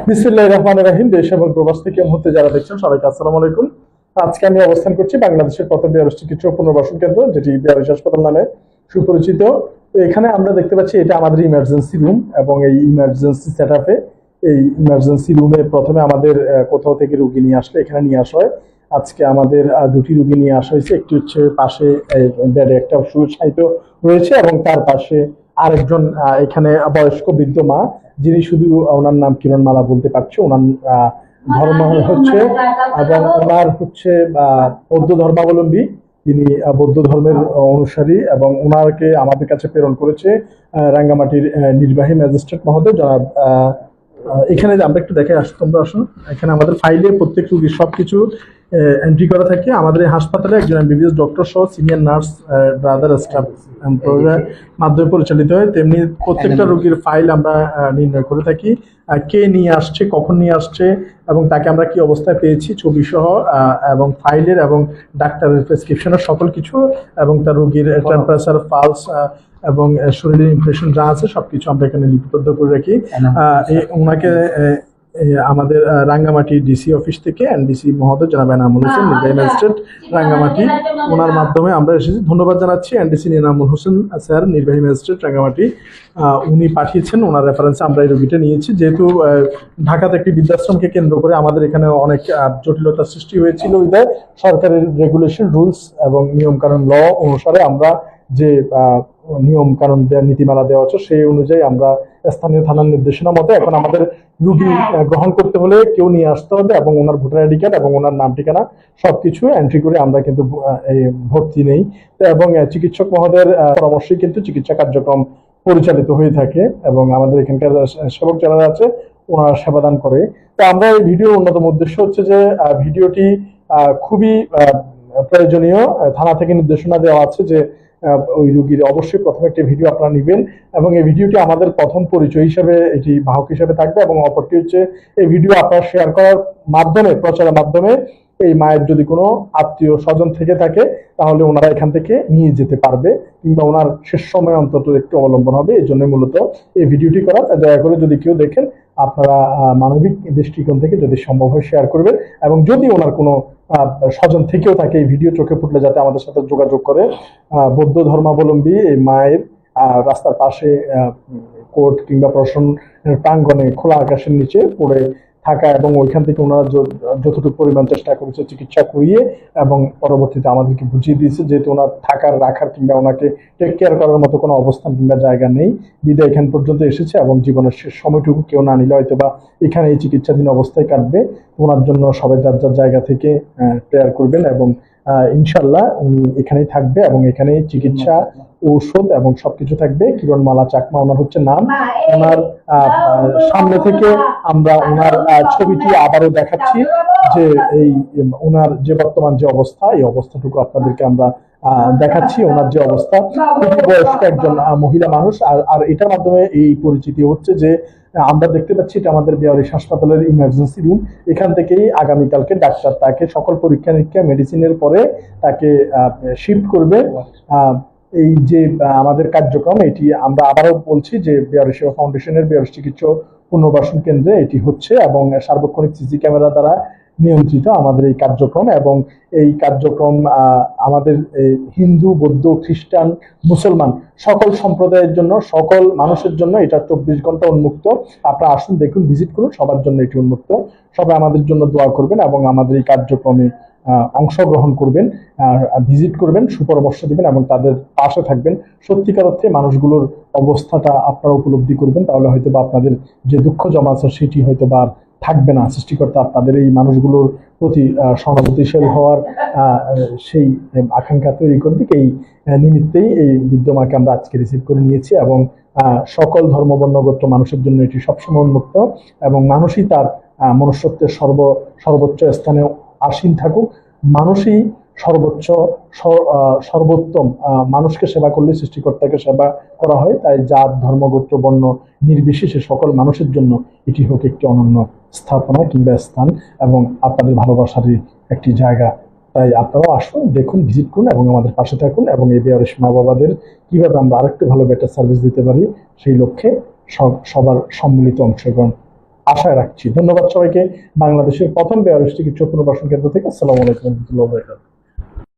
বিসমিল্লাহির রহমানির রহিম। দেশ এবং প্রবাস থেকে মুহূর্তে যারা দেখছেন সবাইকে আসসালামু আলাইকুম। আজকে আমি অবস্থান করছি বাংলাদেশের প্রথম বিআরএস চিকিৎসা পুনর্বাসন কেন্দ্র, যেটি বিআরএস হাসপাতাল নামে সুপরিচিত। তো এখানে আমরা দেখতে পাচ্ছি এটা আমাদের ইমার্জেন্সি রুম, এবং এই ইমার্জেন্সি সেটআপে এই ইমার্জেন্সি রুমে প্রথমে আমাদের কোথাও থেকে রোগী নিয়ে আসলে এখানে নিয়ে আসা হয়। আজকে আমাদের দুটি রোগী নিয়ে আসা হয়েছে। একটি হচ্ছে পাশে বেডে একটা সুশায়িত রয়েছে, এবং তার পাশে আরেকজন এখানে বয়স্ক বৃদ্ধ মা, যিনি শুধু ওনার নাম কিরণমালা বলতে পারছে। ওনার ধর্ম হচ্ছে এবং ওনার হচ্ছে বৌদ্ধ ধর্মাবলম্বী। তিনি বৌদ্ধ ধর্মের অনুসারী, এবং ওনাকে আমাদের কাছে প্রেরণ করেছে রাঙ্গামাটির নির্বাহী ম্যাজিস্ট্রেট মহোদয় জনাব। এখানে আমরা একটু দেখে আসি, তোমরা আসুন। এখানে আমাদের ফাইলে প্রত্যেক রোগীর সবকিছু এন্ট্রি করা থাকে। আমাদের এই হাসপাতালে একজন এমবিবিএস ডক্টর সহ সিনিয়র নার্স, ব্রাদার স্টাফ মাধ্যমে পরিচালিত হয়। তেমনি প্রত্যেকটা রোগীর ফাইল আমরা নির্ণয় করে থাকি, কে নিয়ে আসছে, কখন নিয়ে আসছে, এবং তাকে আমরা কি অবস্থায় পেয়েছি, ছবি সহ, এবং ফাইলের এবং ডাক্তারের প্রেসক্রিপশনের সকল কিছু, এবং তার রোগীর টেম্পারেচার, পালস এবং শরীরের ইমপ্রেশন যা আছে সবকিছু আমরা এখানে লিপিবদ্ধ করে রাখি। ওনাকে আমাদের রাঙ্গামাটি ডিসি অফিস থেকে এনডিসি মহোদয় জনাব এনামুল হোসেন, নির্বাহী ম্যাজিস্ট্রেট রাঙ্গামাটি, ওনার মাধ্যমে আমরা এসেছি। ধন্যবাদ জানাচ্ছি এনডিসি এনামুল হোসেন স্যার, নির্বাহী ম্যাজিস্ট্রেট রাঙ্গামাটি। উনি পাঠিয়েছেন, ওনার রেফারেন্সে আমরা এই রোগীটা নিয়েছি। যেহেতু ঢাকাতে একটি বৃদ্ধাশ্রমকে কেন্দ্র করে আমাদের এখানে অনেক জটিলতার সৃষ্টি হয়েছিল, বিধায় সরকারের রেগুলেশন, রুলস এবং নিয়মকানুন, ল অনুসারে আমরা যে নিয়ম কানুন নীতিমালা দেওয়া আছে সেই অনুযায়ী আমরা স্থানীয় থানার নির্দেশনা মতো এখন আমাদের রুগী গ্রহণ করতে হলে কেউ নিয়ে আসতে হবে, এবং ওনার ভোটার আইডি কার্ড এবং ওনার নাম ঠিকানা সবকিছু এন্ট্রি করে আমরা কিন্তু ভর্তি নেই। এবং চিকিৎসক মহোদয়ের পরামর্শে কিন্তু চিকিৎসা কার্যক্রম পরিচালিত হয়ে থাকে, এবং আমাদের এখানকার সেবক যারা আছে ওনারা সেবাদান করে। তো আমরা এই ভিডিওর অন্যতম উদ্দেশ্য হচ্ছে যে ভিডিওটি খুবই প্রয়োজনীয়। থানা থেকে নির্দেশনা দেওয়া আছে যে ওই রোগীর অবশ্যই প্রথমে একটা ভিডিও আপনারা নেবেন, এবং এই ভিডিওটি আমাদের প্রথম পরিচয় হিসেবে এটি বাহক হিসেবে থাকবে। এবং অপরটি হচ্ছে এই ভিডিও আপনারা শেয়ার করার মাধ্যমে, প্রচারের মাধ্যমে এই মায়ের যদি কোনো আত্মীয় স্বজন থেকে থাকে তাহলে ওনারা এখান থেকে নিয়ে যেতে পারবে, কিংবা ওনার শেষ সময় অন্তত একটু অবলম্বন হবে। এই জন্য মূলত এই ভিডিওটি করা। দয়া করে যদি কেউ দেখেন আপনারা মানবিক দৃষ্টিকোণ থেকে যদি সম্ভব হয় শেয়ার করবেন, এবং যদি ওনার কোনো স্বজন থেকেও থাকে এই ভিডিও চোখে ফুটলে যাতে আমাদের সাথে যোগাযোগ করে। বৌদ্ধ ধর্মাবলম্বী এই মায়ের রাস্তার পাশে কোর্ট কিংবা প্রশাসন প্রাঙ্গণে খোলা আকাশের নিচে পড়ে থাকা, এবং ওইখান থেকে ওনারা যতটুকু পরিমাণ চেষ্টা করেছে চিকিৎসা করিয়ে, এবং পরবর্তীতে আমাদেরকে বুঝিয়ে দিয়েছে যেহেতু ওনার থাকার, রাখার কিংবা ওনাকে টেক কেয়ার করার মতো কোনো অবস্থান কিংবা জায়গা নেই, বিদায় এখান পর্যন্ত এসেছে, এবং জীবনের শেষ সময়টুকু কেউ না নিলে হয়তো বা এখানে এই চিকিৎসাধীন অবস্থায় কাটবে। ওনার জন্য সবাই যার যার জায়গা থেকে প্রেয়ার করবেন, এবং ইনশাল্লাহ উনি এখানেই থাকবে, এবং এখানেই চিকিৎসা, ঔষধ এবং সবকিছু থাকবে। কিরণমালা চাকমা ওনার হচ্ছে নাম। ওনার সামনে থেকে আমরা ওনার ছবিটি আবারও দেখাচ্ছি, যে এই ওনার যে বর্তমান যে অবস্থা, এই অবস্থাটুকু আপনাদেরকে আমরা দেখাচ্ছি। ওনার যে অবস্থা, খুবই বয়স্ক একজন মহিলা মানুষ। আর এটার মাধ্যমে এই পরিচিতি হচ্ছে যে আমরা দেখতে পাচ্ছি এটা আমাদের বিআরএস হাসপাতালের ইমার্জেন্সি রুম। এখান থেকেই আগামীকালকে ডাক্তার তাকে সকল পরীক্ষা নিরীক্ষা, মেডিসিনের পরে তাকে শিফট করবে। এই যে আমাদের কার্যক্রম, এটি আমরা আবারও বলছি যে বিআরএস সেবা ফাউন্ডেশনের বিআরএস চিকিৎসা পুনর্বাসন কেন্দ্রে এটি হচ্ছে, এবং সার্বক্ষণিক সিসি ক্যামেরা দ্বারা নিয়ন্ত্রিত আমাদের এই কার্যক্রম। এবং এই কার্যক্রম আমাদের হিন্দু, বৌদ্ধ, খ্রিস্টান, মুসলমান সকল সম্প্রদায়ের জন্য, সকল মানুষের জন্য এটা 24 ঘন্টা উন্মুক্ত। আপনারা আসুন, দেখুন, ভিজিট করুন, সবার জন্য এটি উন্মুক্ত। সবাই আমাদের জন্য দোয়া করবেন এবং আমাদের এই কার্যক্রমে অংশগ্রহণ করবেন, ভিজিট করবেন, সুপরামর্শ দিবেন এবং তাদের পাশে থাকবেন। সত্যিকার অর্থে মানুষগুলোর অবস্থাটা আপনারা উপলব্ধি করবেন, তাহলে হয়তো বা আপনাদের যে দুঃখ জমা আছে সেটি হয়তো বা থাকবে না। সৃষ্টিকর্তা আপনাদের এই মানুষগুলোর প্রতি সহানুভূতিশীল হওয়ার সেই আকাঙ্ক্ষা তৈরি করে দিক। এই নিমিত্তেই এই বৃদ্ধমাকে আমরা আজকে রিসিভ করে নিয়েছি, এবং সকল ধর্ম, বর্ণ, গোত্র মানুষের জন্য এটি সবসময় উন্মুক্ত, এবং মানুষই তার মনুষ্যত্বের সর্বোচ্চ স্থানে আসীন থাকুক। মানুষই সর্বোচ্চ, সর্বোত্তম। মানুষকে সেবা করলে সৃষ্টিকর্তাকে সেবা করা হয়। তাই জাত, ধর্ম, গোত্র, বর্ণ নির্বিশেষে সকল মানুষের জন্য এটি হোক একটি অনন্য স্থাপনা কিংবা স্থান, এবং আপনাদের ভালোবাসারই একটি জায়গা। তাই আপনারাও আসুন, দেখুন, ভিজিট করুন এবং আমাদের পাশে থাকুন, এবং এই বিআরএস মা বাবাদের কিভাবে আমরা আরেকটু ভালো বেটার সার্ভিস দিতে পারি সেই লক্ষ্যে সবার সম্মিলিত অংশগ্রহণ আশায় রাখছি। ধন্যবাদ সবাইকে। বাংলাদেশের প্রথম বেয়ারস চিকিৎসা পুনর্বাসন কেন্দ্র থেকে আসসালামু আলাইকুম রহমতুল্লাহ।